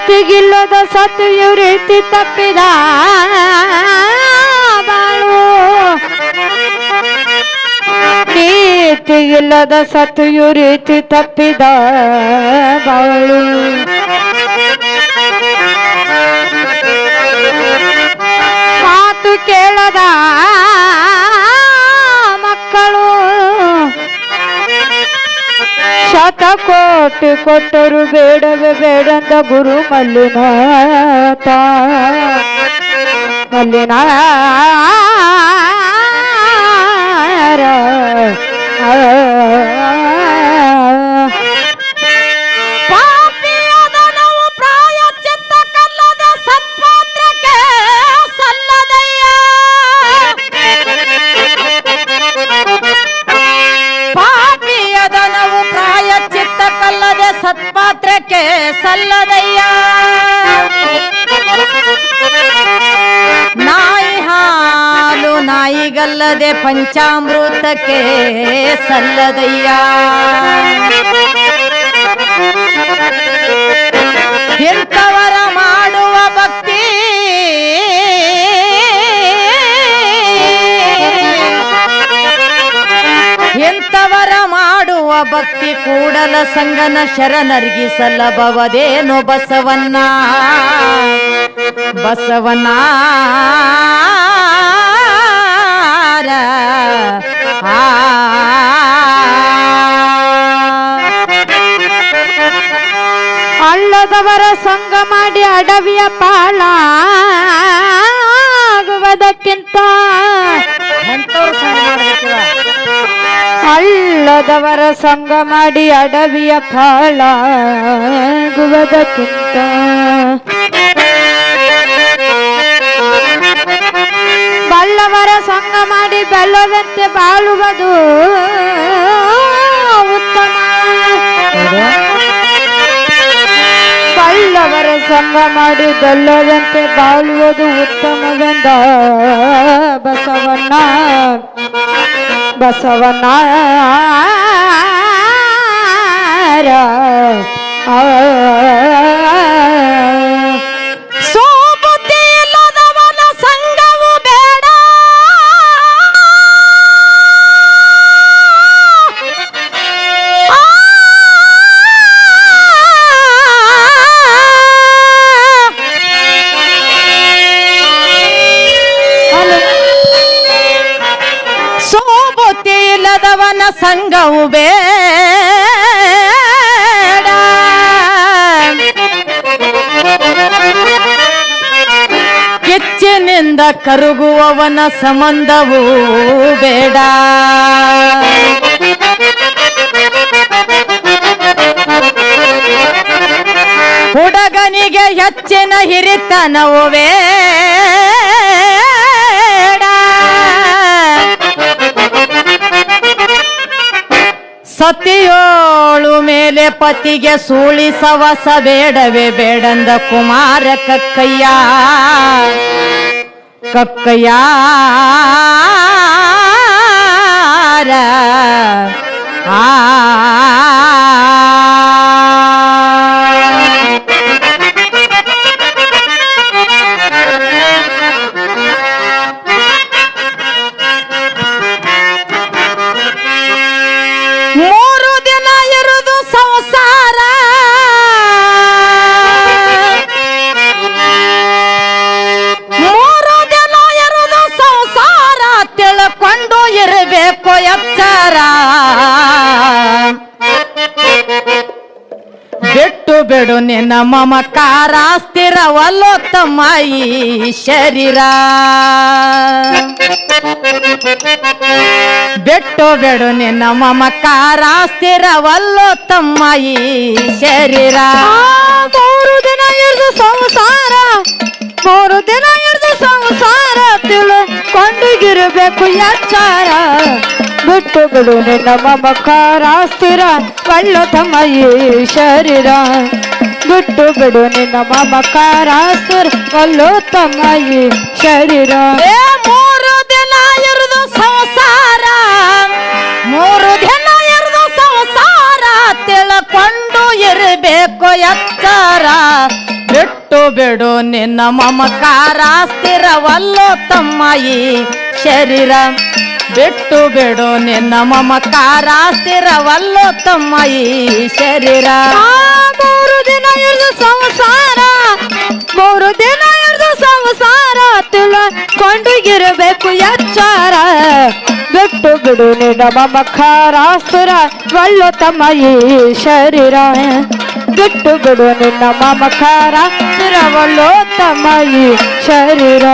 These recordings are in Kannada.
ಕೀರ್ತಿಗಿಲ್ಲದ ಸತ್ಯು ರೀತಿ ತಪ್ಪಿದ ಬಾಳು ಕೀರ್ತಿಗಿಲ್ಲದ ಸತ್ಯು ರೀತಿ ತಪ್ಪಿದ ಬಾಳು ಮಾತು ಕೇಳದ ಮಕ್ಕಳು ಶತಕೋಟಿ ಕೊಟ್ಟರು ಬೇಡವೇ ಬೇಡಂದ ಗುರು ಮಲ್ಲಿನಾಥ ಪಾಪಿಯಾದ ನಾವು ಪ್ರಾಯಶ್ಚಿತ್ತ ಕಲ್ಲದ ಸತ್ಪಾತ್ರಕ್ಕೆ ಸಲ್ಲದಯ್ಯ ಪಾಪಿಯಾದ ನಾವು ಪ್ರಾಯಶ್ಚಿತ್ತ ಕಲ್ಲದ ಸತ್ಪಾತ್ರಕ್ಕೆ ಸಲ್ಲದಯ್ಯ ನಾಯಿ ಹಾಲು ನಾಯಿಗಲ್ಲದೆ ಪಂಚಾಮೃತಕ್ಕೆ ಸಲ್ಲದಯ್ಯ ಇಂಥವರ ಮಾಡುವ ಭಕ್ತಿ ಇಂಥವರ ಮಾಡುವ ಭಕ್ತಿ ಕೂಡಲ ಸಂಗನ ಶರಣರಿಗೆ ಸಲ್ಲಬವದೇನೋ ಬಸವಣ್ಣ ಬಸವಣ್ಣ ಅಲ್ಲದವರ ಸಂಗ ಮಾಡಿ ಅಡವಿಯ ಪಾಲಾಗುವುದಕ್ಕಿಂತ ಅಲ್ಲದವರ ಸಂಗ ಮಾಡಿ ಅಡವಿಯ ಪಾಲಾಗುವುದಕ್ಕಿಂತ ಬಲ್ಲವರ ಸಂಗ ಮಾಡಿ ಬೆಲ್ಲದಂತೆ ಬಾಳುವುದು ಉತ್ತಮ ಬಲ್ಲವರ ಸಂಗ ಮಾಡಿ ಬೆಲ್ಲದಂತೆ ಬಾಳುವುದು ಉತ್ತಮವೆಂದ ಬಸವಣ್ಣ ಬಸವಣ್ಣ ಸೋಬುದ್ಧಿ ಇಲ್ಲದವನ ಸಂಗವು ಬೇಡ ಸೋಬುದ್ಧಿ ಇಲ್ಲದವನ ಸಂಗವು ಬೇಡ ಕಿಚ್ಚಿನಿಂದ ಕರುಗುವವನ ಸಂಬಂಧವೂ ಬೇಡ ಹುಡುಗನಿಗೆ ಹೆಚ್ಚಿನ ಹಿರಿತನವೂ ಬೇಡ ಸತಿಯೋಳು ಮೇಲೆ ಪತಿಗೆ ಸೂಳಿಸವಸ ಬೇಡವೇ ಬೇಡಂದ ಕುಮಾರ ಕಕ್ಕಯ್ಯ ಕಕ್ಕಯ್ಯ ಮೂರು ದಿನ ಇರುವುದು ಸಂಸಾರ ಮೂರು ದಿನ ಇರುವುದು ಸಂಸಾರ ತಿಳ್ಕೊಂಡು ಇರಬೇಕು ಎಚ್ಚರ ಬಿಟ್ಟು ಬಿಡು ನಿನ್ನ ಮಮಕಾರ ಸ್ಥಿರವಲ್ಲೋ ತಮ್ಮ ಈ ಶರೀರ ಬಿಟ್ಟು ಬಿಡು ನಿನ್ನ ಮಮಕಾರ ಸ್ಥಿರವಲ್ಲೋ ತಮ್ಮ ಈ ಶರೀರ ಮೂರು ದಿನ ಇರ್ದು ಸಂಸಾರ ಮೂರು ದಿನ ಇರ್ದು ಸಂಸಾರ ತಿಳ್ಕೊಂಡಿಗಿರಬೇಕು ಎಚ್ಚರ ಬಿಟ್ಟು ಬಿಡು ನಿನ್ನ ಮಮಕಾರ ಸ್ಥಿರ ಒಳ್ಳ ತಮ್ಮ ಈ ಶರೀರ ಬಿಟ್ಟು ಬಿಡು ನಿನ್ನ ಮಮಕಾರ ಸ್ಥಿರ ಒಳ್ಳು ತಮ್ಮ ಈ ಶರೀರ ಮೂರು ದಿನ ಇರುದು ಸಂಸಾರ ಮೂರು ದಿನ ಇರುದು ಸಂಸಾರ ತಿಳ್ಕೊಂಡು ಇರಬೇಕು ಎಚ್ಚರ ಬಿಡು ನಿನ್ನ ಮಮಕಾರ ಸ್ಥಿರವಲ್ಲೋ ತಮ್ಮ ಈ ಶರೀರ ಬಿಟ್ಟು ಬಿಡು ನಿನ್ನ ಮಮಕಾರ ಸ್ಥಿರವಲ್ಲೋ ತಮ್ಮ ಈ ಶರೀರ 3 ದಿನ ಹಿಡಿದು ಸಂಸಾರ 3 ದಿನ ಹಿಡಿದು ಸಂಸಾರ ತಿಳ್ಕೊಂಡಿರಬೇಕು ಎಚ್ಚಾರ ಬಿಟ್ಟು ಬಿಡು ನಿನ್ನ ಮಮಕಾರ ಸ್ಥಿರವಲ್ಲೋ ತಮ್ಮ ಈ ಶರೀರ ಬಿಟ್ಟು ಬಿಡು ನಿನ್ನ ಮಮಕಾರ ಸ್ಥಿರವಲ್ಲೋ ತಮ್ಮ ಈ ಶರೀರ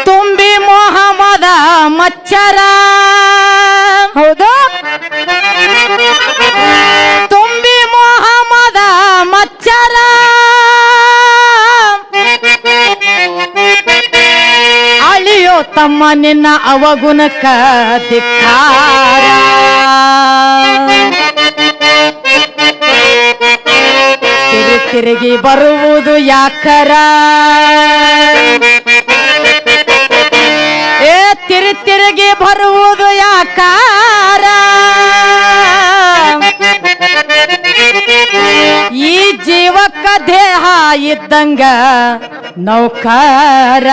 ತುಂಬಿ ಮೊಹಮ್ಮದ ಮಚ್ಚರ ಹೌದು ತುಂಬಿ ಮೊಹಮ್ಮದ ಮಚ್ಚರ ಅಳಿಯೋ ತಮ್ಮ ನಿನ್ನ ಅವಗುಣಕ ಧಿಕ್ಕಾರ ತಿರುಗಿ ಬರುವುದು ಯಾಕರ ತಿರುಗಿ ಬರುವುದು ಯಾಕಾರ ಈ ಜೀವಕ್ಕ ದೇಹ ಇದ್ದಂಗ ನೌಕರ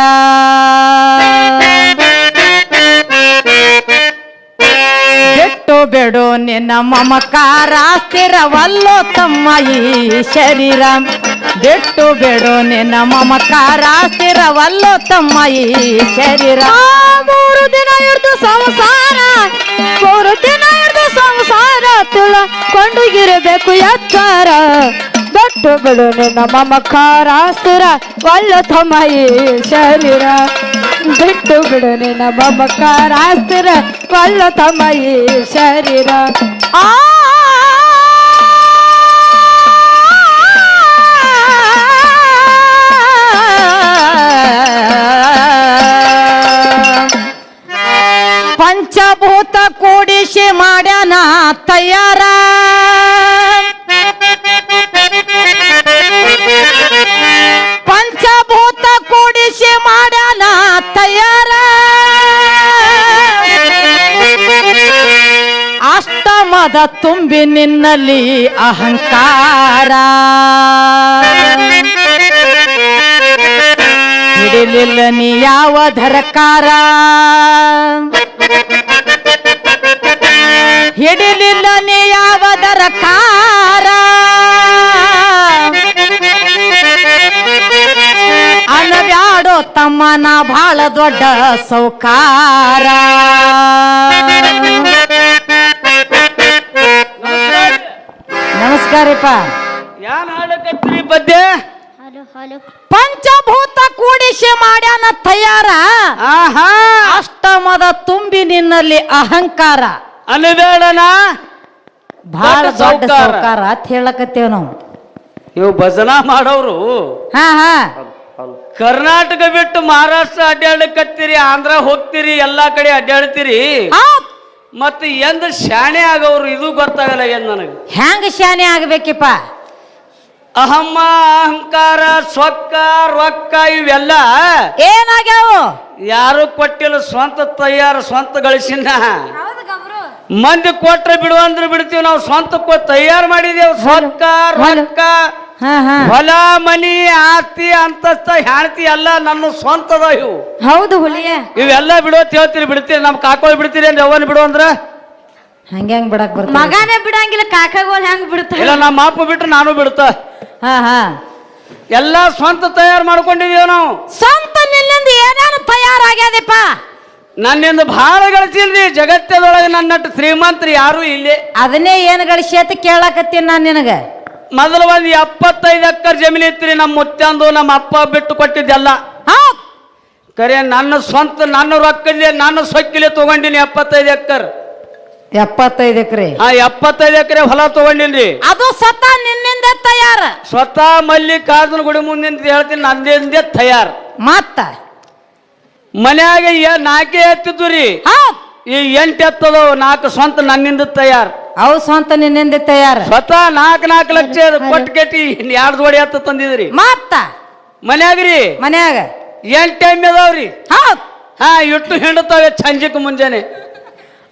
ಬಿಟ್ಟು ಬಿಡು ನಿನ್ನ ಮಮಕಾರ ಸ್ಥಿರವಲ್ಲೋ ತಮ್ಮ ಈ ಶರೀರ ಬಿಟ್ಟು ಬಿಡು ನಿನ್ನ ಮಮಕಾರ ಸ್ಥಿರವಲ್ಲೋ ತಮ್ಮ ಈ ಶರೀರ 3 ದಿನ ಹಿಡಿದು ಸಂಸಾರ 3 ದಿನ ಹಿಡಿದು ಸಂಸಾರ ತಿಳ್ಕೊಂಡಿರಬೇಕು ಎಚ್ಚಾರ ಬಿಟ್ಟು ಬಿಡು ನಿನ್ನ ಮಮಕಾರ ಸ್ಥಿರವಲ್ಲೋ ತಮ್ಮ ಈ ಶರೀರ ಬಿಟ್ಟು ಬಿಡು ನಿನ್ನ ಮಮಕಾರ ಸ್ಥಿರವಲ್ಲೋ ತಮ್ಮ ಈ ಶರೀರ ಪಂಚಭೂತ ಕೂಡಿಸಿ ಮಾಡ್ಯಾನ ತಯಾರ ಪಂಚಭೂತ ಕೂಡಿಸಿ ಮಾಡ್ಯಾನ ತಯಾರ ಅಷ್ಟಮದ ತುಂಬಿ ನಿನ್ನಲ್ಲಿ ಅಹಂಕಾರ ಹಿಡಿಲಿಲ್ಲ ನೀ ಯಾವ ಧರಕಾರ ಹಿಡಿಲಿಲ್ಲ ನೀ ಯಾವ ದರಕಾರ ಅನಬ್ಯಾಡೋ ತಮ್ಮನ ಬಹಳ ದೊಡ್ಡ ಸೌಕಾರ ನಮಸ್ಕಾರಪ್ಪ ಯಾನ್ ಹಾಡಕತ್ರಿ ಪದ್ಯ ಪಂಚಭೂತ ಕೂಡಿಸಿ ಮಾಡ್ಯಾನ ತಯಾರ ಅಷ್ಟಮದ ತುಂಬಿ ನಿನ್ನಲ್ಲಿ ಅಹಂಕಾರ ಅನಬೇಡನ ಬಹಳ ದೊಡ್ಡ ಸೌಕಾರ ಅಂತ ಹೇಳಕತ್ತೇವ್ ನಾವು ಇವು ಭಜನಾ ಮಾಡೋರು ಹಾ ಹಾ ಕರ್ನಾಟಕ ಬಿಟ್ಟು ಮಹಾರಾಷ್ಟ್ರ ಅಡ್ಡಾಡಕತ್ತೀರಿ ಆಂಧ್ರ ಹೋಗ್ತೀರಿ ಎಲ್ಲಾ ಕಡೆ ಅಡ್ಡಾಡ್ತೀರಿ ಮತ್ತ ಎಂದ ಶಾಣೆ ಆಗವ್ರು ಇದು ಗೊತ್ತಾಗಲ್ಲ ಏನ್ ನನಗೆ ಹೆಂಗ ಶಾನೆ ಆಗ್ಬೇಕಿಪ್ಪ ಅಹಮ್ಮ ಅಹಂಕಾರ ಸೊಕ್ಕ ರೊಕ್ಕ ಇವೆಲ್ಲ ಏನಾಗ್ಯಾವು ಯಾರು ಕೊಟ್ಟಿಲ್ಲ ಸ್ವಂತ ತಯಾರು ಸ್ವಂತ ಗಳಿಸಿನ ಮಂದಿ ಕೊಟ್ರೆ ಬಿಡು ಅಂದ್ರೆ ಬಿಡ್ತೀವಿ ನಾವು ಸ್ವಂತ ತಯಾರು ಮಾಡಿದೇವು ಸೊಕ್ಕ ರೊಕ್ಕ ಹೊಲ ಮನಿ ಆಸ್ತಿ ಅಂತಸ್ತ ಹೆಣ್ತಿ ಎಲ್ಲ ನನ್ನ ಸ್ವಂತದ ಇವು ಹೌದು ಹುಲಿಯ ಇವೆಲ್ಲ ಬಿಡೋತ್ ಹೇಳ್ತೀರಿ ಬಿಡ್ತೀರಿ ನಮ್ ಕಾಕೋಳ್ ಬಿಡ್ತೀರಿ ಅಂದ್ರೆ ಅವನ್ ಬಿಡು ಅಂದ್ರ ಹಂಗ್ಯಾಂಗ್ ಬಿಡಕ್ ಬರ್ತ ಮಗನೇ ಬಿಡಂಗಿಲ್ಲ ಕಾಕಾಗೋಲ್ ಹೆಂಗ್ ಬಿಡ್ತ ಇಲ್ಲ ನಮ್ಮ ಅಪ್ಪ ಬಿಟ್ರೆ ನಾನು ಬಿಡ್ತ ಹಾ ಹಾ ಎಲ್ಲ ಸ್ವಂತ ತಯಾರು ಮಾಡ್ಕೊಂಡಿದೀವಿ ನಾವು ಸ್ವಂತ ನಿನ್ನಿಂದ ಏನೇನು ತಯಾರಾಗ್ಯದಪ್ಪ ನನ್ನಿಂದ ಬಹಳ ಗಳಿಸಿಲ್ರಿ ಜಗತ್ತದೊಳಗೆ ನನ್ನಟ್ಟು ಶ್ರೀಮಂತರು ಯಾರು ಇಲ್ಲಿ ಅದನ್ನೇ ಏನ್ ಗಳಿಸಿ ಅಂತ ಕೇಳಾಕತ್ತೀನಿ ನಾನ್ ನಿನಗ ಮೊದಲು ಒಂದು 75 ಎಕರೆ ಜಮೀನು ಇತ್ರಿ ನಮ್ಮ ಮುತ್ತಂದು ನಮ್ಮ ಅಪ್ಪ ಬಿಟ್ಟು ಕೊಟ್ಟಿದ್ದೆಲ್ಲ ಕರೆ ನನ್ನ ಸ್ವಂತ ನನ್ನ ರೊಕ್ಕಲ್ಲಿ ನನ್ನ ಸೊಕ್ಕಿಲೆ ತಗೊಂಡಿನಿ 75 ಎಕರೆ 75 ಎಕರೆ 75 ಎಕರೆ ಹೊಲ ತಗೊಂಡಿನ್ರಿ ಅದು ಸ್ವತಃ ನಿನ್ನಿಂದ ತಯಾರ ಸ್ವತಃ ಮಲ್ಲಿಕಾರ್ಜುನ ಗುಡಿ ಮುಂದಿಂದ ಹೇಳ್ತೀನಿ ನಂದಿಂದೇ ತಯಾರು ಮತ್ತ ಮನ್ಯಾಗ 4 ಎತ್ತಿದ್ದು ರೀ ಈ 8 ಎತ್ತದವು 4 ಸ್ವಂತ ನನ್ನಿಂದ ತಯಾರು ಅವು ಸ್ವಂತ ನಿನ್ನಿಂದ ತಯಾರ ಸ್ವತಃ 4 ಲಕ್ಷ ಕೊಟ್ಟು ಕೆಟ್ಟಿ 2 ಜೋಡಿ ಹತ್ತು ತಂದಿದ್ರಿ. ಮತ್ತ ಮನ್ಯಾಗ್ರಿ ಮನ್ಯಾಗ 8 ಟೈಮ್ ಅದಾವ್ರಿ. ಹೌದ್ ಹಾ ಇಟ್ಟು ಹಿಂಡತಾವೆ ಸಂಜೆಕ್ ಮುಂಜಾನೆ.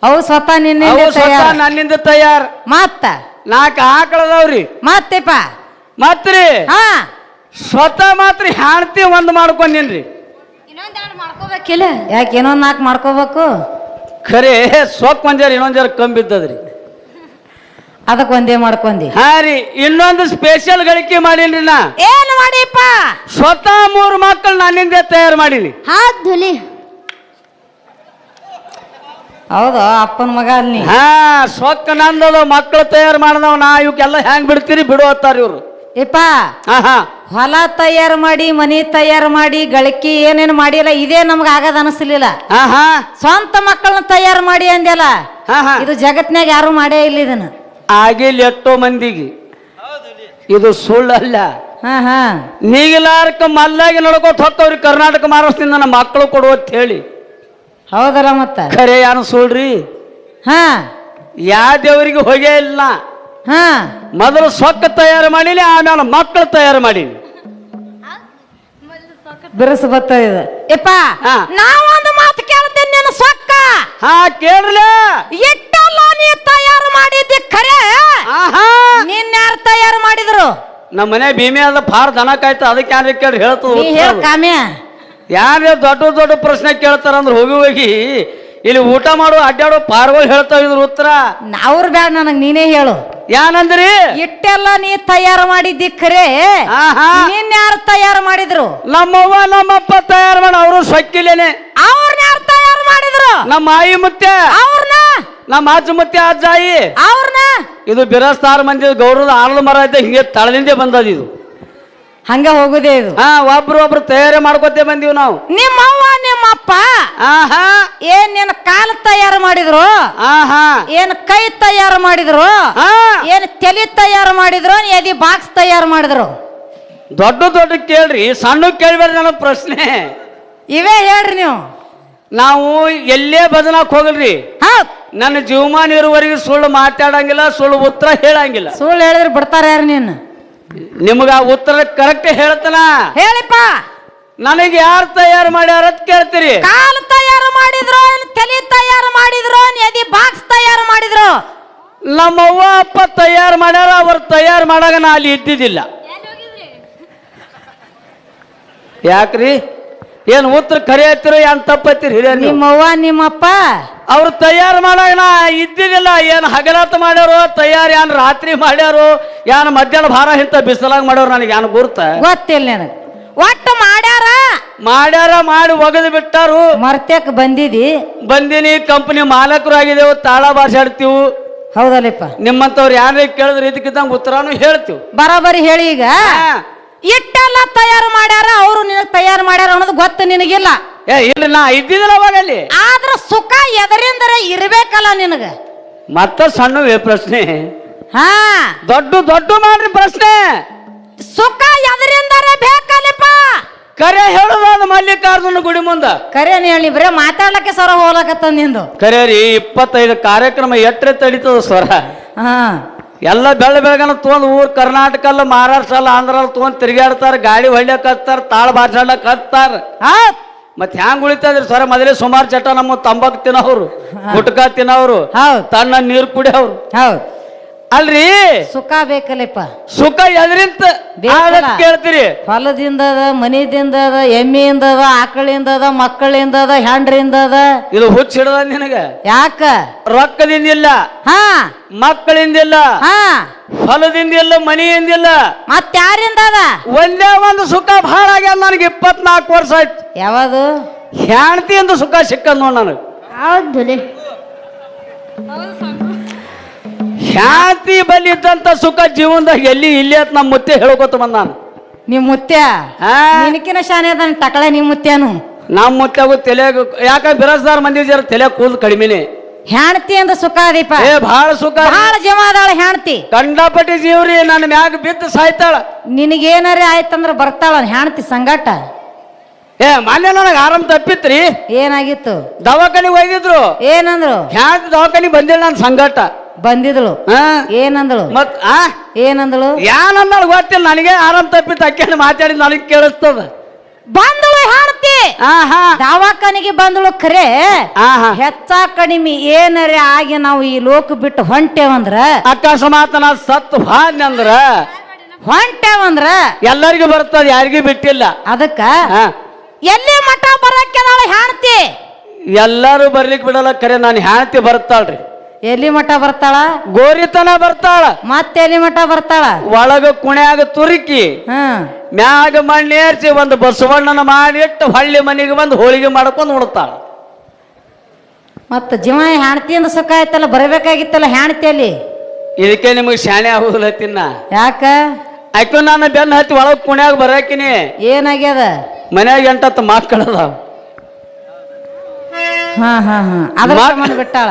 ಅವು ಸ್ವತಃ ನಿನ್ನಿಂದ ಅವು ಸ್ವತಃ ತಯಾರ ನನ್ನಿಂದ ತಯಾರ. ಮತ್ತ 4 ಆಕಳದವ್ರಿ. ಮತ್ತೆಪ್ಪ ಮತ್ರಿ ಹಾ ಸ್ವತಃ ಮಾತ್ರ ಹೆಣ್ತಿ ಒಂದ್ ಮಾಡ್ಕೊಂಡೇನ್ರಿ. ಮಾಡ್ಕೋಬೇಕಿಲ್ಲ ಯಾಕೆ ಇನ್ನೊಂದ್ 4 ಮಾಡ್ಕೋಬೇಕು. ಖರೆ ಸೊಕ್ ಒಂಜಾರ ಇನ್ನೊಂದ್ ಜರ ಕಮ್ಮಿ ಬಿದ್ದದ್ರಿ. ಅದಕ್ಕೆ ಒಂದೇ ಮಾಡ್ಕೊಂಡಿ. ಹಾ ರೀ ಇನ್ನೊಂದು ಸ್ಪೆಷಲ್ ಗಳಿಕೆ ಮಾಡೀನ್ರಿ ನಾ. ಏನು ಮಾಡಿಪ್ಪ? ಸ್ವತಃ 3 ಮಕ್ಕಳು ನನ್ನಿಂದ ತಯಾರು ಮಾಡೀನಿ. ಧುಲಿ ಹೌದು ಅಪ್ಪನ ಮಗ ಅಲ್ಲಿ. ಹಾ ಸೊಕ್ಕ ನಂದದ ಮಕ್ಕಳು ತಯಾರು ಮಾಡ್ದವ್ ನಾ ಇವಕ್ಕೆಲ್ಲ ಹೆಂಗ್ ಬಿಡ್ತೀರಿ ಬಿಡು ಅತ್ತಾರ ಇವ್ರು. ಇಪ್ಪ ಹಾ ಹಾ ಹೊಲ ತಯಾರು ಮಾಡಿ ಮನಿ ತಯಾರು ಮಾಡಿ ಗಳಿಕೆ ಏನೇನು ಮಾಡಿಲ್ಲ ಇದೇ ನಮ್ಗೆ ಆಗದ ಅನಿಸ್ಲಿಲ್ಲ. ಹಾ ಹಾ ಸ್ವಂತ ಮಕ್ಕಳನ್ನ ತಯಾರು ಮಾಡಿ ಅಂದ್ಯಲ್ಲ ಹಾ ಹಾ ಇದು ಜಗತ್ನಾಗ ಯಾರು ಮಾಡೇ ಇಲ್ಲ ಇದನ್ನ. ಆಗಿಲ್ಲ ಎಷ್ಟೋ ಮಂದಿಗೆ ಇದು ಸುಳ್ಳಲ್ಲ. ಹಾ ಹಾ ನೀಗಿಲಾರ್ಕ ಮಲ್ಲಾಗಿ ನಡ್ಕೋತ ಹೊಕ್ಕವ್ರಿ ಕರ್ನಾಟಕ ಮಹಾರಾಷ್ಟ್ರದಿಂದ ನಮ್ಮ ಮಕ್ಕಳು ಕೊಡು ಅಂತ ಹೇಳಿ. ಹೌದಲ್ಲ ಮತ್ತ ಖರೆ ಯಾರು ಸುಳ್ರಿ. ಹಾ ಯಾವ ದೇವರಿಗೆ ಹೋಗೇ ಇಲ್ಲ. ಹಾ ಮೊದಲು ಸೊಕ್ಕ ತಯಾರು ಮಾಡೀನಿ ಆಮೇಲೆ ಮಕ್ಕಳು ತಯಾರು ಮಾಡೀನಿ. ಬಿರುಸು ಬತ್ತ ಇದು. ಇಪ್ಪ ಹಾ. ನಾವೊಂದು ಮಾತು ಕೇಳ್ತೇನೆ ನೀನು ಸೊಕ್ಕ ಹಾ ಕೇಳ್ರಲ್ಲ. ಇಟ್ಟಲ್ಲ ನೀ ತಯಾರು ಮಾಡಿದ್ದಿ ಖರೆ ಆಹಾ ನಿನ್ನ ಯಾರು ತಯಾರು ಮಾಡಿದ್ರು? ನಮ್ಮ ಮನೆ ಭೀಮೆ ಅದ ಫಾರ್ ದನ ಕಾಯ್ತ ಅದಕ್ಕೆ ಯಾರು ಕೇಳಿ ನೀ ಹೇಳ ಹೇಳ್ತು. ಕಾಮ್ಯ ಯಾರು ದೊಡ್ಡ ದೊಡ್ಡ ಪ್ರಶ್ನೆ ಕೇಳ್ತಾರ ಅಂದ್ರೆ ಹೋಗಿ ಇಲ್ಲಿ ಊಟ ಮಾಡು ಅಡ್ಡಾಡೋ ಪಾರ್ಗಳು ಹೇಳ್ತಾವ ಇದ್ರ ಉತ್ತರ. ಅವ್ರ ಬ್ಯಾಡ ನನಗ್ ನೀನೇ ಹೇಳು. ಯಾನಂದ್ರಿ ಇಟ್ಟೆಲ್ಲ ನೀ ತಯಾರು ಮಾಡಿದ್ದಿ ಖರೆ ಆಹಾ ನಿನ್ನ ಯಾರು ತಯಾರು ಮಾಡಿದ್ರು? ನಮ್ಮವ್ವ ನಮ್ಮಪ್ಪ ತಯಾರು ಮಾಡಿ ಅವರು ಸೊಕ್ಕಿಲೇನೆ. ಅವ್ರನ್ನ ಯಾರು ತಯಾರು ಮಾಡಿದ್ರು? ನಮ್ಮ ಆಯಿ ಮುತ್ತೆ ಅವ್ರನ್ನ ನಮ್ಮ ಅಜ್ಜ ಮುತ್ತೆ ಅಜ್ಜಾಯಿ. ಅವ್ರನ್ನ ಇದು ಬಿರಸ್ತಾರ ಮಂದಿ ಗೌರವದ ಆಲದ ಮರ ಐತೆ ಹಿಂಗೆ ತಳದಿಂದ ಬಂದದ ಇದು. ಹಂಗ ಹೋಗುದೇ ಇದು. ಹಾ ಒಬ್ರು ತಯಾರಿ ಮಾಡ್ಕೊತೇ ಬಂದೀವಿ ನಾವು. ನಿಮ್ಮವ್ವ ನಿಮ್ಮಪ್ಪ ಆಹಾ ಏನ್ ನಿನ್ನ ಕಾಲು ತಯಾರು ಮಾಡಿದ್ರು? ಆಹಾ ಏನ್ ಕೈ ತಯಾರು ಮಾಡಿದ್ರು? ಹಾ ಏನ್ ತಲೆ ತಯಾರು ಮಾಡಿದ್ರು? ಎದಿ ಬಾಕ್ಸ್ ತಯಾರು ಮಾಡಿದ್ರು? ದೊಡ್ಡ ಕೇಳ್ರಿ ಸಣ್ಣ ಕೇಳ್ಬೇಡ್ರಿ ನನ್ನ ಪ್ರಶ್ನೆ. ಇವೇ ಹೇಳ್ರಿ ನೀವು. ನಾವು ಎಲ್ಲೇ ಬದಲಾಕ್ ಹೋಗಲ್ರಿ. ಹೌದ್ ನನ್ನ ಜೀವಮಾನ ಇರುವವರೆಗೆ ಸುಳ್ಳು ಮಾತಾಡಂಗಿಲ್ಲ, ಸುಳ್ಳು ಉತ್ತರ ಹೇಳಂಗಿಲ್ಲ. ಸುಳ್ಳು ಹೇಳಿದ್ರೆ ಬಿಡ್ತಾರ ಯಾರು ನೀನು? ನಿಮ್ಗ ಆ ಉತ್ತರ ಕರೆಕ್ಟ್ ಹೇಳ್ತಾನ. ಹೇಳಿಪ್ಪ ನನಗೆ ಯಾರು ತಯಾರು ಮಾಡ್ಯಾರ ಅಂತ ಕೇಳ್ತೀರಿ. ಕಾಲು ತಯಾರು ಮಾಡಿದ್ರು? ತಲೆ ತಯಾರು ಮಾಡಿದ್ರು? ಎದಿ ಬಾಕ್ಸ್ ತಯಾರು ಮಾಡಿದ್ರು? ನಮ್ಮವ್ವ ಅಪ್ಪ ತಯಾರು ಮಾಡ್ಯಾರ. ಅವ್ರು ತಯಾರು ಮಾಡಾಗ ನಾ ಅಲ್ಲಿ ಇದ್ದಿದ್ದಿಲ್ಲ. ಯಾಕ್ರಿ ಏನ್ ಉತ್ತರ ಕರೆ ಹತ್ತಿರ ಏನ್ ತಪ್ಪತ್ತೀರಿ ಹಿರಿಯ? ನಿಮ್ಮವ್ವ ನಿಮ್ಮಪ್ಪ ಅವ್ರು ತಯಾರು ಮಾಡಾಗ ನಾ ಇದ್ದಿದ್ದಿಲ್ಲ. ಏನ್ ಹಗಲಾತ ಮಾಡ್ಯಾರೋ ತಯಾರು, ಏನ್ ರಾತ್ರಿ ಮಾಡ್ಯಾರೋ, ಏನ್ ಮಧ್ಯಾಹ್ನ ಭಾರ ಇಂತ ಬಿಸಿಲಾಗ ಮಾಡ್ಯಾರ ನನಗೆ ಏನ್ ಗುರ್ತ ಗೊತ್ತಿಲ್ಲ ನನಗೆ. ಒಟ್ಟು ಮಾಡ್ಯಾರ ಮಾಡಿ ಒಗದು ಬಿಟ್ಟಾರು. ಮರ್ತಕ್ ಬಂದಿನಿ ಕಂಪನಿ ಮಾಲಕರು ಆಗಿದ್ದೇವು, ತಾಳ ಭಾಷಾಡ್ತೀವಿ. ಹೌದಲ್ಲಪ್ಪ. ನಿಮ್ಮಂತವ್ರು ಯಾರೇ ಕೇಳಿದ್ರೆ ಇದಕ್ಕಿದ್ದಂಗ ಉತ್ತರಾನು ಹೇಳ್ತೀವಿ. ಬರಾಬರಿ ಹೇಳಿ. ಈಗ ಇಟ್ಟೆಲ್ಲ ತಯಾರು ಮಾಡ್ಯಾರ, ಅವರು ನಿನಗ್ ತಯಾರು ಮಾಡ್ಯಾರ ಅನ್ನೋದು ಗೊತ್ತ ನಿನಗಿಲ್ಲ. ಇಲ್ಲ ನಾ ಇದ್ದಿದ್ದಿಲ್ಲ ಅವಾಗ ಅಲ್ಲಿ. ಆದ್ರ ಸುಖ ಎದರಿಂದರ ಇರ್ಬೇಕಲ್ಲ ನಿನಗ. ಮತ್ತ ಸಣ್ಣವೇ ಪ್ರಶ್ನೆ. ಹಾ ದೊಡ್ಡ ಮಾಡ್ರಿ ಪ್ರಶ್ನೆ. ಸುಖ ಎದರಿಂದರ ಬೇಕಲ್ಲಪ್ಪ. ಕರೆ ಹೇಳುದಾದ ಮಲ್ಲಿಕಾರ್ಜುನ ಗುಡಿ ಮುಂದ. ಕರೇನು ಹೇಳಿ ಬರೇ ಮಾತಾಡ್ಲಕ್ಕೆ ಸ್ವರ ಹೋಗ್ಲಕತ್ತ ನಿಂದು. ಕರೆ ರೀ 25 ಕಾರ್ಯಕ್ರಮ ಎಟ್ರೆ ತಡೀತದ ಸ್ವರ. ಹಾ ಎಲ್ಲ ಬೆಳಗನ ತೊಗೊಂಡ್ ಊರ್ ಕರ್ನಾಟಕ ಅಲ್ಲ, ಮಹಾರಾಷ್ಟ್ರ ಅಲ್ಲ, ಆಂಧ್ರ ಅಲ್ಲ ತೊಗೊಂಡ್ ತಿರ್ಗಾಡ್ತಾರ, ಗಾಡಿ ಹೊಳ್ಯಕ್ ಹತ್ತಾರ, ತಾಳ ಬಾರ್ಸಾಡ್ಲಕ್ ಹತ್ತಾರ. ಮತ್ ಹ್ಯಾಂಗ್ ಉಳಿತದ್ರಿ ಸ್ವರ? ಮೊದಲೇ ಸುಮಾರು ಚಟ ನಮ್ಮ ತಂಬಾಕ್ ತಿನ್ನವ್ರು, ಗುಟ್ಕಾ ತಿನ್ನವ್ರು, ತನ್ನ ನೀರು ಕುಡಿಯವ್ರು. ಹೌದ್ ಅಲ್ರಿ ಸುಖ ಬೇಕಲ್ಲಪ್ಪ. ಸುಖ ಎದ್ರಿಂತ ಕೇಳ್ತೀರಿ? ಹೊಲದಿಂದ ಅದ, ಮನಿದಿಂದ ಅದ, ಎಮ್ಮೆಯಿಂದ ಅದ, ಆಕಳಿಂದ ಅದ, ಮಕ್ಕಳಿಂದ ಅದ, ಹೆಂಡ್ರಿಂದ ಅದ. ಇದು ಹುಚ್ಚ ಹಿಡದ ನಿನಗ? ಯಾಕ? ರೊಕ್ಕದಿಂದಿಲ್ಲ, ಹಾ ಮಕ್ಕಳಿಂದಿಲ್ಲ, ಹಾ ಹೊಲದಿಂದಿಲ್ಲ, ಮನಿಯಿಂದಿಲ್ಲ, ಮತ್ತ ಯಾರಿಂದ ಅದ? ಒಂದೇ ಒಂದು ಸುಖ ಬಹಳ ಆಗ್ಯಾದ ನನಗೆ. 24 ವರ್ಷ ಆಯ್ತು. ಯಾವುದು? ಹೆಣ್ತಿಯಿಂದ ಸುಖ ಸಿಕ್ಕದ್ ನೋಡ್ ನನಗೆ. ಹೌದು ಶಾಂತಿ ಬಲ್ಲಿ ಇದ್ದಂತ ಸುಖ ಜೀವನದಾಗ ಎಲ್ಲಿ ಇಲ್ಲಿ ಅಂತ ನಮ್ಮ ಮುತ್ತೆ ಹೇಳ್ಕೊತ ಬಂದ ನಾನು. ನಿಮ್ ಮುತ್ಯ ನಿನಕಿನ ಶಾನೆ ಅದ ತಕಳೆ. ನಿಮ್ ಮುತ್ಯನು ನಮ್ಮ ಮುತ್ಯಾಗು ತಲೆ, ಯಾಕ ಬಿರಸ್ದಾರ ಮಂದಿ ಜರ ತಲೆ ಕೂದಲು ಕಡಿಮೆನೆ. ಹೆಣ್ತಿ ಅಂದ ಸುಖ ಅದೀಪ. ಬಹಳ ಸುಖ, ಬಹಳ ಜೀವ ಅದಾಳ ಹೆಣ್ತಿ. ಕಂಡಾಪಟ್ಟಿ ಜೀವ್ರಿ. ನನ್ನ ಮ್ಯಾಗ ಬಿದ್ದು ಸಾಯ್ತಾಳ. ನಿನಗೇನಾರೇ ಆಯ್ತಂದ್ರ ಬರ್ತಾಳ ಹೆಣ್ತಿ ಸಂಗಾಟ. ಮೊನ್ನೆ ನನಗೆ ಆರಾಮ್ ತಪ್ಪಿತ್ರಿ. ಏನಾಗಿತ್ತು? ದವಾಖಾನಿಗೆ ಹೋಗಿದ್ರು. ಏನಂದ್ರು? ಹ್ಯಾಂಗ ದವಾಖಾನಿಗೆ ಬಂದಿಲ್ಲ ನನ್ನ ಸಂಗಾಟ. ಬಂದಿದ್ಳು ಹಾ ಏನಂದಳು ಮತ್ ಏನಂದಳು ಯಾನಂದಳು ಗೊತ್ತಿಲ್ಲ ನನಗೆ ಆರಾಮ್ ತಪ್ಪಿತ್ತು ಅಕ್ಕೇನು ಮಾತಾಡಿ ನನಗೆ ಕೇಳಿಸ್ತದ ಬಂದಳು ಹಾಡ್ತಿ ಹಾ ದವಾಖಾನಿಗೆ ಬಂದಳು ಖರೆ ಹಾ ಹೆಚ್ಚ ಕಡಿಮೆ ಏನರೇ ಆಗಿ ನಾವು ಈ ಲೋಕ ಬಿಟ್ಟು ಹೊಂಟೇವಂದ್ರ ಅಕಸ್ಮಾತ್ ನಾ ಸತ್ತು ಹಾದ್ನಂದ್ರ ಹೊಂಟೇವಂದ್ರ ಎಲ್ಲರಿಗೂ ಬರ್ತದ ಯಾರಿಗೂ ಬಿಟ್ಟಿಲ್ಲ ಅದಕ್ಕ ಹಾ ಎಲ್ಲಿ ಮಠ ಬರಕ್ಕೆದಾಳ ಹಾಡ್ತಿ ಎಲ್ಲಾರು ಬರ್ಲಿಕ್ ಬಿಡಲ್ಲ ಖರೆ ನಾನು ಹೆಣ್ತಿ ಬರ್ತಾಳ್ರಿ ಎಲ್ಲಿ ಮಠ ಬರ್ತಾಳ ಗೋರಿತನ ಬರ್ತಾಳ ಮತ್ತೆ ಎಲ್ಲಿ ಮಠ ಬರ್ತಾಳ ಒಳಗ ಕುಣ್ಯಾಗ ತುರುಕಿ ಮ್ಯಾಗ ಮಣ್ಣೇರ್ಸಿ ಒಂದು ಬಸವಣ್ಣನ ಮಾಡಿಟ್ಟು ಹಳ್ಳಿ ಮನೆಗೆ ಬಂದು ಹೋಳಿಗೆ ಮಾಡ್ಕೊಂಡು ಉಡ್ತಾಳ ಮತ್ತ ಜೀವ ಹೆಣ್ತಿಯಿಂದ ಸುಖ ಆಯ್ತಲ್ಲ ಬರಬೇಕಾಗಿತ್ತಲ್ಲ ಹೆಣ್ತಿಯಲ್ಲಿ ಇದಕ್ಕೆ ನಿಮಗೆ ಶಾಣೆ ಆಗುದಿಲ್ಲ ತಿನ್ನ ಯಾಕ ಆಯ್ತು ನಾನು ಬೆನ್ನ ಹತ್ತಿ ಒಳಗ್ ಕುಣ್ಯಾಗ ಬರಾಕಿನಿ ಏನಾಗ್ಯದ ಮನ್ಯಾಗ 8 ಮಕ್ಕಳದಾವ ಅದ್ರ ಸಂಬಂಧ ಬಿಟ್ಟಾಳ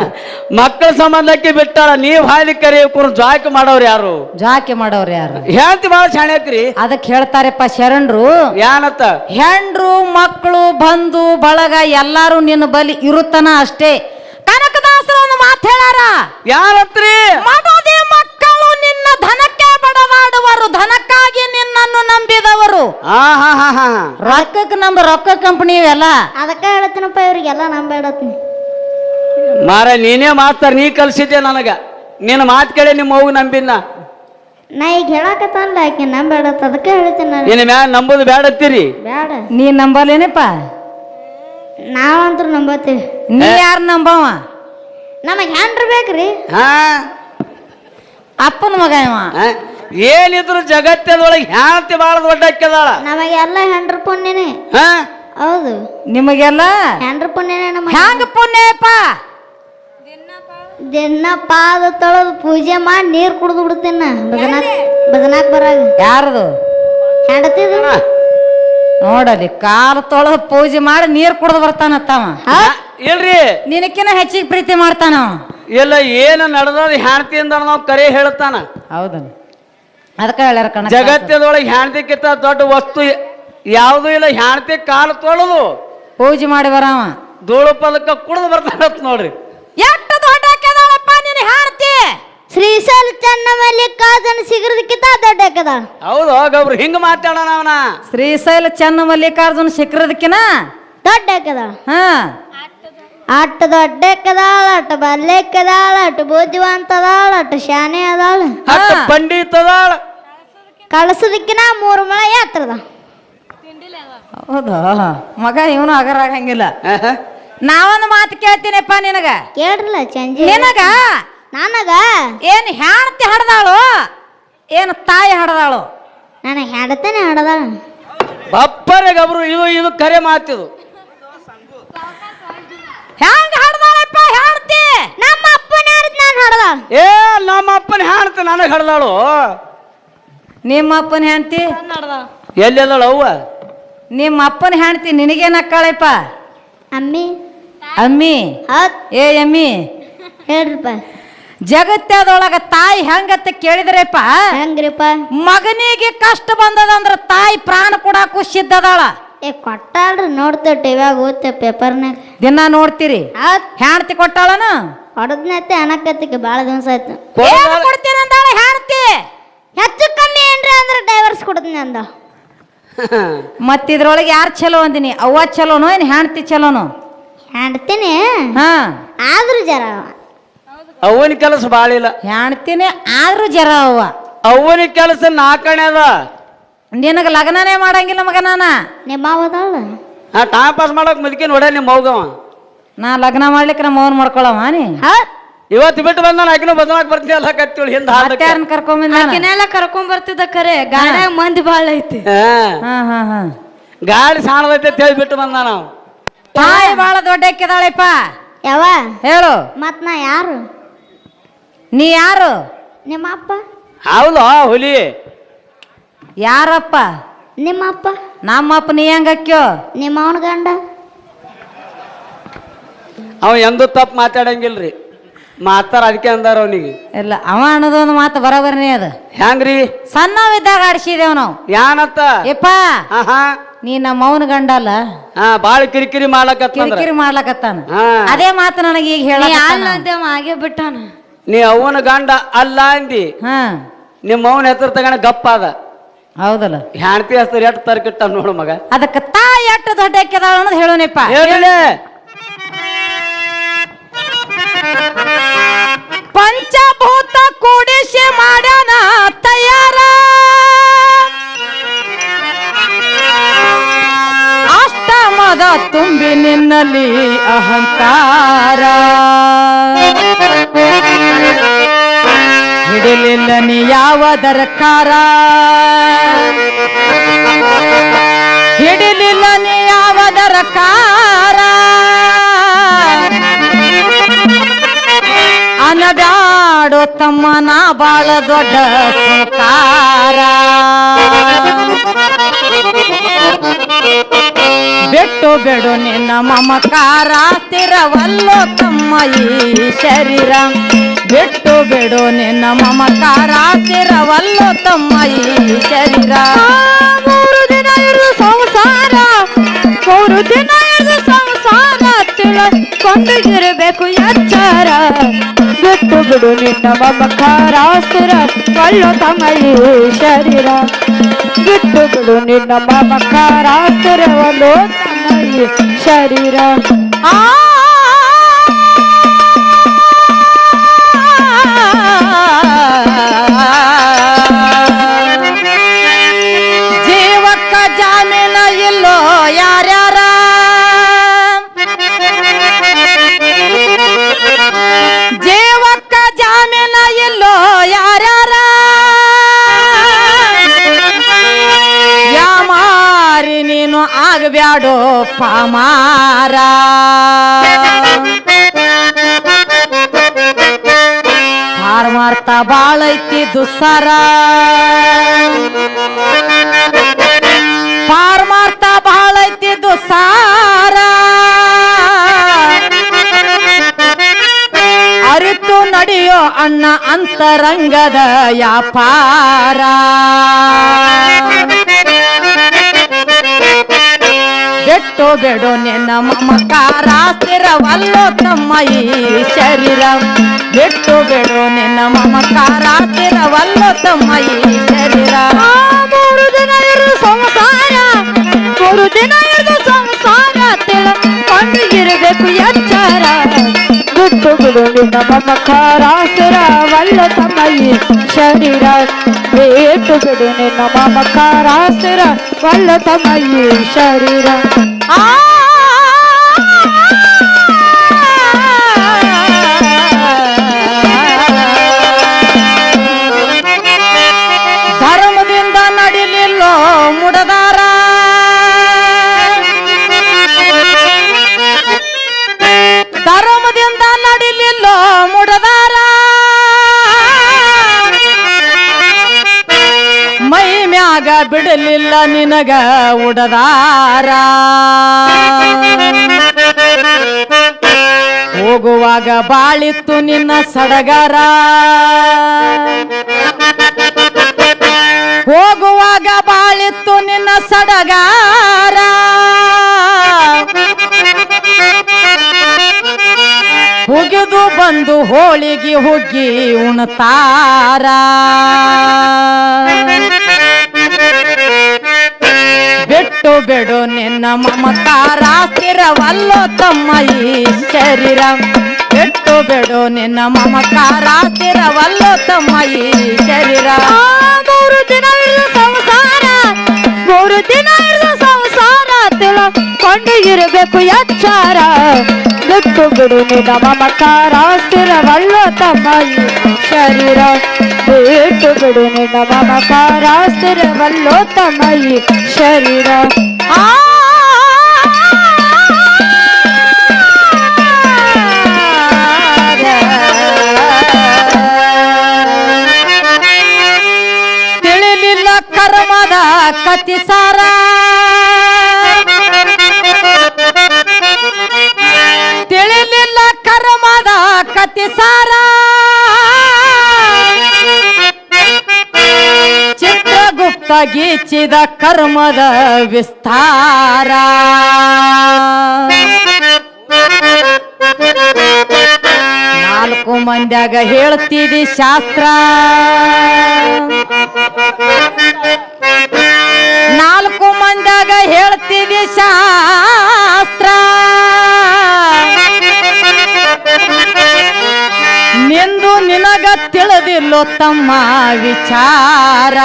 ಮಕ್ಕಳ ಸಂಬಂಧಕ್ಕೆ ಬಿಟ್ಟಾಳ ನೀವ್ ಹಾಲಿ ಕರಿ ಜಾಕಿ ಮಾಡೋರು ಯಾರು ಜಾಕಿ ಮಾಡೋರು ಯಾರು ಹೇಳ್ತಿ ಬಾಳ ಶಾಣೆ ಐತ್ರಿ ಅದಕ್ಕೆ ಹೇಳ್ತಾರಪ್ಪ ಶರಣರು ಏನತ್ತ ಹೆಂಡ್ರು ಮಕ್ಕಳು ಬಂಧು ಬಳಗ ಎಲ್ಲಾರು ನಿನ್ನ ಬಲಿ ಇರುತ್ತನ ಅಷ್ಟೇ ಕನಕದಾಸರು ಒಂದು ಮಾತು ಹೇಳಾರ ಯಾರತ್ರಿ ಮಡದಿ ಮಕ್ಕಳು ನಿನ್ನ ಧನಕ್ಕೆ ಬಡವಾಡುವರು ಧನಕ್ಕಾಗಿ ನಿನ್ನನ್ನು ನಂಬಿದವರು ರೊಕ್ಕಕ್ಕೆ ನಮ್ಮ ರೊಕ್ಕ ಕಂಪನಿ ಇವೆಲ್ಲ ಅದಕ್ಕ ಹೇಳತ್ತೀನಪ್ಪ ಇವ್ರಿಗೆಲ್ಲ ನಂಬೇಡತ್ನಿ ಮಾರ ನೀನೇ ಮಾತಾರ ನೀ ಕಲ್ಸಿದ್ದೆ ನನಗ ನಿನ್ನ ಮಾತು ಕೇಳಿ ನಿಮ್ಮ ಮಗು ನಂಬಿನ ನಾ ಈಗ ಹೇಳಕತ್ತಲ್ಲ ಆಕೆ ನಂಬೇಡತ್ ಅದಕ್ಕೆ ಹೇಳ್ತೀನಿ ನಾನು ನಿನ್ನ ಮ್ಯಾಲ ನಂಬುದು ಬೇಡತ್ತೀರಿ ಬೇಡ ನೀ ನಂಬಲೇನಪ್ಪ ನಾವಂತ್ರು ನಂಬತ್ತೀವಿ ನೀ ಯಾರು ನಂಬವ ನಮಗ್ ಹೆಂಡ್ರು ಬೇಕ್ರಿ ಅಪ್ಪನ ಮಗ ಇವ ಏನಿದ್ರು ಜಗತ್ತದೊಳಗೆ ಹೆಣ್ತಿ ಬಾಳ ದೊಡ್ಡ ಅಕ್ಕಿದಾಳ ನಮಗೆಲ್ಲ ಹೆಂಡ್ರ ಪುಣ್ಯನೇ ಹೌದು ನಿಮಗೆಲ್ಲ ಹೆಂಡ್ರ ಪುಣ್ಯನೇ ನಮಗೆ ಹ್ಯಾಂಗ ಪುಣ್ಯಪ್ಪ ದಿನ ಪಾದ ತೊಳೆದು ಪೂಜೆ ಮಾಡಿ ನೀರ್ ಕುಡ್ದು ಬಿಡ್ತೀನ ಬದನಾಕ್ ಬರಾಗ ಯಾರದು ಹೆಂಡತಿದು ನೋಡಲಿ ಕಾಲು ತೊಳೆದು ಪೂಜೆ ಮಾಡಿ ನೀರ್ ಕುಡ್ದು ಬರ್ತಾನತ್ತವ ಇಲ್ರಿ ನಿನಕಿನ ಹೆಚ್ಚಿಗೆ ಪ್ರೀತಿ ಮಾಡ್ತಾನ ಇಲ್ಲ ಏನು ನಡೆದ ಹೆಣ್ತಿಯಿಂದ ನಾವು ಕರೆ ಹೇಳ್ತಾನ ಹೌದ ಅದಕ್ಕೆ ಹೇಳ್ಯಾರ ಕಣ ಜಗತ್ತದೊಳಗೆ ಹೆಣ್ತಿಕ್ಕಿಂತ ದೊಡ್ಡ ವಸ್ತು ಯಾವುದು ಇಲ್ಲ ಹೆಣ್ತಿ ಕಾಲು ತೊಳೆದು ಪೂಜೆ ಮಾಡಿ ಬರವ ಧೂಳು ಪದಕ ಕುಡ್ದು ಬರ್ತಾನತ್ ನೋಡ್ರಿ ಎಷ್ಟು ದೊಡ್ಡ ಹಾಕ್ಯದಾಳಪ್ಪ ನೀನು ಹಾಡ್ತಿ ಶ್ರೀಶೈಲ ಚನ್ನಮಲ್ಲಿಕಾರ್ಜುನ ಸಿಗರದಕ್ಕಿಂತ ದೊಡ್ಡ ಹಾಕದಾಳ ಹೌದು ಗಬ್ರು ಹಿಂಗ ಮಾತಾಡೋಣ ಅವನ ಶ್ರೀಶೈಲ ಚನ್ನ ಮಲ್ಲಿಕಾರ್ಜುನ ಶಿಖರದಕ್ಕಿನ ದೊಡ್ಡ ಹಾಕದಾಳ ಹಾ ಅಟ್ಟು ದೊಡ್ಡ ಹಾಕದಾಳ ಅಟ್ಟು ಬಲ್ಲೆ ಹಾಕದಾಳ ಅಟ್ಟು ಬುದ್ಧಿವಂತದಾಳ ಅಟ್ಟು ಶಾನೆ ಅದಾಳ ಅಷ್ಟು ಪಂಡಿತದಾಳ ಕಳಸದಕ್ಕಿನ 3 ಮಳ ಯಾತ್ರದ ಹೌದು ಮಗ ಇವನು ಆಗರಾಗಂಗಿಲ್ಲ ನಾವೊಂದು ಮಾತು ಕೇಳ್ತೀನಪ್ಪ ನಿನಗ ಕೇಳ್ರಲ್ಲ ಚಂಜಿ ನಿನಗ ನನಗ ಏನ್ ಹೆಣ್ತಿ ಹಡ್ದಾಳು ಏನು ತಾಯಿ ಹಡ್ದಾಳು ನನಗೆ ಹೆಂಡತೇನೆ ಹಡದಾಳ ಬಪ್ಪರೆ ಗಬ್ರು ಇದು ಕರೆ ಮಾತಿದು ಹೆಂಗ ಹಡ್ದಾಳಪ್ಪ ಹೆಣ್ತಿ ನಮ್ಮ ಅಪ್ಪನ ನಾನು ಹಡದಾಳ ಏ ನಮ್ಮ ಅಪ್ಪನ ಹೆಣ್ತಿ ನನಗೆ ಹಡ್ದಾಳು ನಿಮ್ಮ ಅಪ್ಪನ ಹೆಣ್ತಿ ಎಲ್ಲೆಲ್ಲ ಅವ್ವ ನಿಮ್ಮ ಅಪ್ಪನ ಹೆಣ್ತಿ ನಿನಗೇನ್ ಅಕ್ಕಾಳಪ್ಪ ಅಮ್ಮಿ ಅಮ್ಮಿ ಹೌದ್ ಏ ಅಮ್ಮಿ ಹೇಳ್ರಿಪ್ಪ ಜಗತ್ತದೊಳಗ ತಾಯಿ ಹೆಂಗತ್ತ ಕೇಳಿದ್ರಪ್ಪ ಹೆಂಗ್ರಿಪ್ಪ ಮಗನಿಗೆ ಕಷ್ಟ ಬಂದದಂದ್ರ ತಾಯಿ ಪ್ರಾಣ ಕೊಡಾಕು ಸಿದ್ಧದಾಳ ಕೊಟ್ಟಾಳ್ರಿ ನೋಡ್ತೇವೆ ಟಿವ್ಯಾಗ ಓದ್ತೇವೆ ಪೇಪರ್ನಾಗ ದಿನ ನೋಡ್ತೀರಿ ಹೌದ್ ಹೆಣ್ತಿ ಕೊಟ್ಟಾಳನ ಹೊಡದ್ನತ್ತೆ ಅನಕತ್ತಿಗೆ ಭಾಳ ದಿವಸ ಆಯ್ತು ಕೊಡ್ತೀನಿ ಅಂದಾಳ ಹೆಣ್ತಿ ಹೆಚ್ಚು ಕಮ್ಮಿ ಏನ್ರಿ ಅಂದ್ರೆ ಡೈವರ್ಸ್ ಕೊಡ್ತೀನಿ ಅಂದ ಮತ್ತಿದ್ರೊಳಗೆ ಯಾರು ಚಲೋ ಅಂದಿನಿ ಅವ್ವ ಚಲೋನೋ ಏನ್ ಹೆಣ್ತಿ ಚಲೋನೋ ಹೆಂಡ್ತೀನಿ ಹಾ ಆದ್ರೂ ಜರ ಅವನ ಕೆಲಸ ಬಾಳಿಲ್ಲ ಹೆಣ್ತಿನೇ ಆದ್ರೂ ಜರ ಅವ್ವ ಅವನ ಕೆಲಸ ನಾಲ್ಕಣೆ ಅದ ನಿನಗ ಲಗ್ನನೇ ಮಾಡಂಗಿಲ್ಲ ಮಗ ನಾನ ನಿಮ್ಮ ಅವದಾಳ ಟೈಮ್ ಪಾಸ್ ಮಾಡಕ್ ಮುದ್ಕಿ ನೋಡ ನಿಮ್ಮ ಮೌಗವ ನಾ ಲಗ್ನ ಮಾಡ್ಲಿಕ್ಕೆ ನಮ್ಮ ಅವ್ವನ್ ಮಾಡ್ಕೊಳವ ನೀ ಇವತ್ತು ಬಿಟ್ಟು ಬಂದ ಆಕಿನ ಬದಲಾಕ್ ಬರ್ತೀನಿ ಅಲ್ಲ ಕತ್ತಿಳಿ ಹಿಂದ ಯಾರನ್ನ ಕರ್ಕೊಂಬಂದ ಕರ್ಕೊಂಡ್ ಬರ್ತಿದ್ದ ಕರೆ ಗಾಡ್ಯಾಗ ಮಂದಿ ಬಾಳ ಐತಿ ಹಾ ಹಾ ಹಾ ಗಾಡಿ ಸಾಣದೈತೆ ಅಂತ ಹೇಳಿ ಬಿಟ್ಟು ಬಂದ ನಾವು ತಾಯಿ ಬಾಳ ದೊಡ್ಡ ಎಕ್ಕಿದಾಳೆಪ್ಪ ಯಾವ ಹೇಳು ಮತ್ ನಾ ಯಾರು ನೀ ಯಾರು ನಿಮ್ಮ ಅಪ್ಪ ಹೌದು ಹುಲಿ ಯಾರಪ್ಪ ನಿಮ್ಮ ಅಪ್ಪ ನಮ್ಮಪ್ಪ ನೀ ಹೆಂಗಕ್ಕ್ಯೋ ನಿಮ್ಮ ಅವನ ಗಂಡ ಅವ ಎಂದೂ ತಪ್ಪು ಮಾತಾಡಂಗಿಲ್ರಿ ಮಾತಾರ ಅದಕ್ಕೆ ಅಂದಾರ ಅವನಿಗೆ ಇಲ್ಲ ಅವ ಅನ್ನೋದು ಒಂದು ಮಾತು ಬರೋಬರ್ನೇ ಅದು ಹೆಂಗ್ರಿ ಸಣ್ಣವಿದ್ದಾಗ ಆಡಿಸಿದೇವ್ ನಾವು ಯಾನತ್ತ ಯಪ್ಪ ನೀ ನಮ್ಮ ಅವನ ಗಂಡ ಅಲ್ಲ ಬಾಳ ಕಿರಿಕಿರಿ ಮಾಡ್ಲಕತ್ತ ಕಿರಿಕಿರಿ ಮಾಡ್ಲಕತ್ತಾನ ಅದೇ ಮಾತು ನನಗೆ ಈಗ ಹೇಳ ಹಾಗೆ ಬಿಟ್ಟಾನ ನೀ ಅವನ ಗಂಡ ಅಲ್ಲ ಅಂದಿ, ಹಾ ನಿಮ್ಮ ಅವನ ಹೆಸರು ತಗೊಂಡ ಗಪ್ಪ ಅದ. ಹೌದಲ್ಲ, ಹೆಣ್ತಿ ಹೆಸರು ಎಷ್ಟು ತರ್ಕಿಟ್ಟ ನೋಡು ಮಗ. ಅದಕ್ಕೆ ತಾಯಿ ಎಷ್ಟು ದೊಡ್ಡ ಅಕ್ಕಿದಾಳ ಅನ್ನೋದು ಹೇಳೋನಪ್ಪ. ಹೇಳಿ. ಪಂಚಭೂತ ಕೂಡಿಸಿ ಮಾಡ್ಯಾನ ತಯಾರ, ಅಷ್ಟಮದ ತುಂಬಿ ನಿನ್ನಲ್ಲಿ ಅಹಂಕಾರ, ಹಿಡಿಲಿಲ್ಲ ನೀ ಯಾವ ದರಕಾರ, ಹಿಡಿಲಿಲ್ಲ ನೀ ಯಾವ ದರಕಾರ, ಅನಬ್ಯಾಡೋ ತಮ್ಮನ ಬಾಳ ದೊಡ್ಡ ಸುಕಾರ, ಬಿಟ್ಟು ಬಿಡು ನಿನ್ನ ಮಮಕಾರ, ಸ್ಥಿರವಲ್ಲೋ ತಮ್ಮ ಈ ಶರೀರ, ಬಿಟ್ಟು ಬಿಡು ನಿನ್ನ ಮಮಕಾರ, ಸ್ಥಿರವಲ್ಲೋ ತಮ್ಮ ಈ ಶರೀರ. 3 ದಿನ ಇರು ಸಂಸಾರ, 3 ದಿನ ಇರು ಸಂಸಾರ, ತಿಳ್ಕೊಂಡಿರಬೇಕು ಎಚ್ಚರ, ಬಿಟ್ಟು ಬಿಡು ನಿನ್ನ ಮಮಕಾರ, ಸ್ಥಿರವಲ್ಲೋ ತಮ್ಮ ಈ ಶರೀರ, ಬಿಟ್ಟು ಬಿಡು ನಿನ್ನ ಮಮಕಾರ, ಸ್ಥಿರವಲ್ಲೋ ತಮ್ಮ ಈ ಶರೀರ. ಜೀವಕ್ಕ ಜಾಮೀನ ಇಲ್ಲೋ ಯಾರ್ಯಾರ, ಜೀವಕ್ಕ ಜಾಮೀನ ಇಲ್ಲೋ ಯಾರ್ಯಾರ, ಯಾಮಾರಿ ನೀನು ಆಗಬ್ಯಾಡೋ ಪಾಮಾರ, ಮಾರ್ತಾ ಬಾಳೈತಿ ದುಸ್ಸಾರ, ಪಾರ್ ಮಾರ್ತಾ ಬಾಳೈತಿ ದುಸ್ಸಾರ, ಅರಿತು ನಡೆಯೋ ಅಣ್ಣ ಅಂತರಂಗದ ವ್ಯಾಪಾರ, ಬಿಟ್ಟು ಬಿಡು ನಿನ್ನ ಮಮಕಾರ, ಸ್ಥಿರವಲ್ಲೋ ತಮ್ಮ ಈ ಶರೀರ, ಬಿಟ್ಟು ಬಿಡು ನಿನ್ನ ಮಮಕಾರ, ಸ್ಥಿರವಲ್ಲೋ ತಮ್ಮ ಈ ಶರೀರ. 3 ದಿನ ಇರು ಸಂಸಾರ, 3 ದಿನ ಇರು ಸಂಸಾರ, ತಿಳ್ಕೊಂಡಿರಬೇಕು ಎಚ್ಚರ, ಬಿಟ್ಟು ಬಿಡು ನಿನ್ನ ಮಮಕಾರ, ಸ್ಥಿರವಲ್ಲೋ ತಮ್ಮ ಈ ಶರೀರ, ಬಿಟ್ಟು ಬಿಡು ನಿನ್ನ ಮಮಕಾರ, ಸ್ಥಿರವಲ್ಲೋ ತಮ್ಮ ಈ ಶರೀರ. ಧರ್ಮದಿಂದ ನಡಿಲಿಲ್ಲೋ ಮುಡದಾರ, ಧರ್ಮದಿಂದ ನಡಿಲಿಲ್ಲೋ ಮುಡದಾರ, ಮೈ ಮ್ಯಾಗ ಬಿಡಲಿಲ್ಲ ನಿನಗ ಉಡದಾರ, ಹೋಗುವಾಗ ಬಾಳಿತ್ತು ನಿನ್ನ ಸಡಗರ, ಹೋಗುವಾಗ ಬಾಳಿತ್ತು ನಿನ್ನ ಸಡಗರ, ಹುಗಿದು ಬಂದು ಹೋಳಿಗೆ ಹುಗ್ಗಿ ಉಣ್ತಾರ, ಬಿಟ್ಟು ಬಿಡು ನಿನ್ನ ಮಮಕಾರ, ಸ್ಥಿರವಲ್ಲೋ ತಮ್ಮ ಈ ಶರೀರ, ಬಿಟ್ಟು ಬಿಡು ನಿನ್ನ ಮಮಕಾರ, ಸ್ಥಿರವಲ್ಲೋ ತಮ್ಮ ಈ ಶರೀರ. 3 ದಿನ ಇರು ಸಂಸಾರ, 3 ದಿನ ಇರು ಸಂಸಾರ, ತಿಳ್ಕೊಂಡು ಇರಬೇಕು ಎಚ್ಚರ, ಬಿಟ್ಟು ಬಿಡು ನಿನ್ನ ಮಮಕಾರ, ಸ್ಥಿರವಲ್ಲೋ ತಮ್ಮ ಈ ಶರೀರ, ಬಿಟ್ಟು ಬಿಡು ನಿನ್ನ ಮಮಕಾರ, ಸ್ಥಿರವಲ್ಲೋ ತಮ್ಮ ಈ ಶರೀರ. ತಿಳಿಲಿಲ್ಲ ಕರ್ಮದ ಕತಿ ಸಾರ, ತಿಳಿಲಿಲ್ಲ ಕರ್ಮದ ಕತಿ ಸಾರ, ಚಿತ್ರಗುಪ್ತ ಗೀಚಿದ ಕರ್ಮದ ವಿಸ್ತಾರ, ನಾಲ್ಕು ಮಂದ್ಯಾಗ ಹೇಳ್ತೀವಿ ಶಾಸ್ತ್ರ 4 ಮಂದ್ಯಾಗ ಹೇಳ್ತೀವಿ ಶಾಸ್ತ್ರ ನಿಂದು ನಿನಗ ತಿಳಿದಿಲ್ಲೋ ತಮ್ಮ ವಿಚಾರ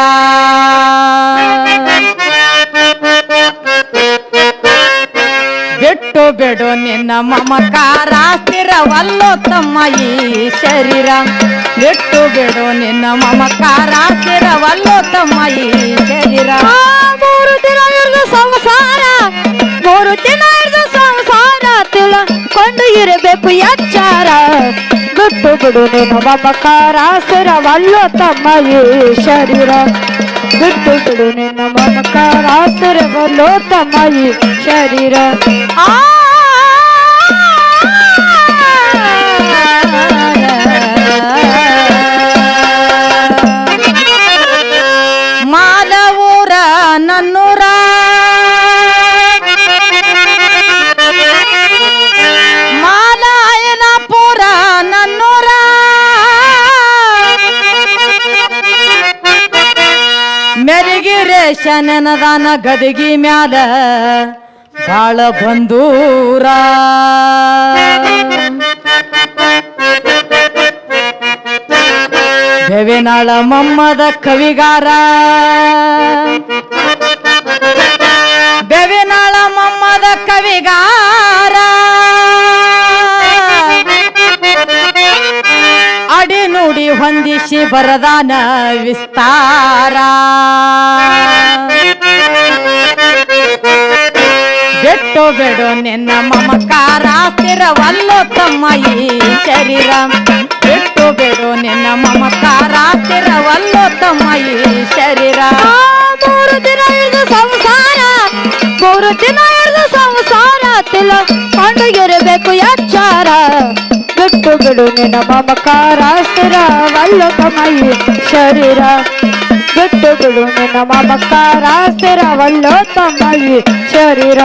ಬಿಟ್ಟು ಬಿಡು ನಿನ್ನ ಮಮಕಾರ ಸ್ಥಿರವಲ್ಲೋ ತಮ್ಮ ಈ ಶರೀರ ಬಿಟ್ಟು ಬಿಡು ನಿನ್ನ ಮಮಕಾರ ಸ್ಥಿರವಲ್ಲೋ ತಮ್ಮ ಈ ಶರೀರ 3 ದಿನ ಇರ್ದು ಸಂಸಾರ 3 ದಿನ ಇರ್ದು ಸಂಸಾರ ತಿಳ್ಕೊಂಡು ಇರಬೇಕು ಎಚ್ಚಾರ ಬಿಟ್ಟು ಬಿಡು ನಿನ್ನ ಮಮಕಾರ ಸ್ಥಿರವಲ್ಲೋ ತಮ್ಮ ಈ ಶರೀರ ಬಿಟ್ಟು ಬಿಡು ನಿನ್ನ ಮಮಕಾರ ಸ್ಥಿರವಲ್ಲೋ ತಮ್ಮ ಈ ಶರೀರ ಮಾಲವೂರ ನನ್ನೂರ ಮಾಲಾಯನಪುರ ನನ್ನೂರ ಮೆರಿಗಿರೇಶನದಾನ ಗದಗಿ ಮ್ಯಾಲ ಬಾಳ ಬಂದೂರ ದೇವಿನಾಳ ಮಮ್ಮದ ಕವಿಗಾರ ದೇವಿನಾಳ ಮಮ್ಮದ ಕವಿಗಾರ ಅಡಿ ನುಡಿ ಹೊಂದಿಸಿ ಬರದಾನ ವಿಸ್ತಾರ ಬಿಟ್ಟು ಬಿಡು ನಿನ್ನ ಮಮಕಾರ ಸ್ಥಿರವಲ್ಲೋ ತಮ್ಮ ಈ ಶರೀರ ಬಿಟ್ಟು ಬಿಡು ನಿನ್ನ ಮಮಕಾರ ಸ್ಥಿರವಲ್ಲೋ ತಮ್ಮ ಈ ಶರೀರ 3 ದಿನ ಇರ್ದು ಸಂಸಾರ 3 ದಿನ ಇರ್ದು ಸಂಸಾರ ತಿಳ್ಕೊಂಡು ಇರಬೇಕು ಎಚ್ಚಾರ ಬಿಟ್ಟು ಬಿಡು ನಿನ್ನ ಮಮಕಾರ ಸ್ಥಿರವಲ್ಲೋ ತಮ್ಮ ಈ ಶರೀರ ಬಿಟ್ಟು ಬಿಡು ನಿನ್ನ ಮಮಕಾರ ಸ್ಥಿರವಲ್ಲೋ ತಮ್ಮ ಈ ಶರೀರ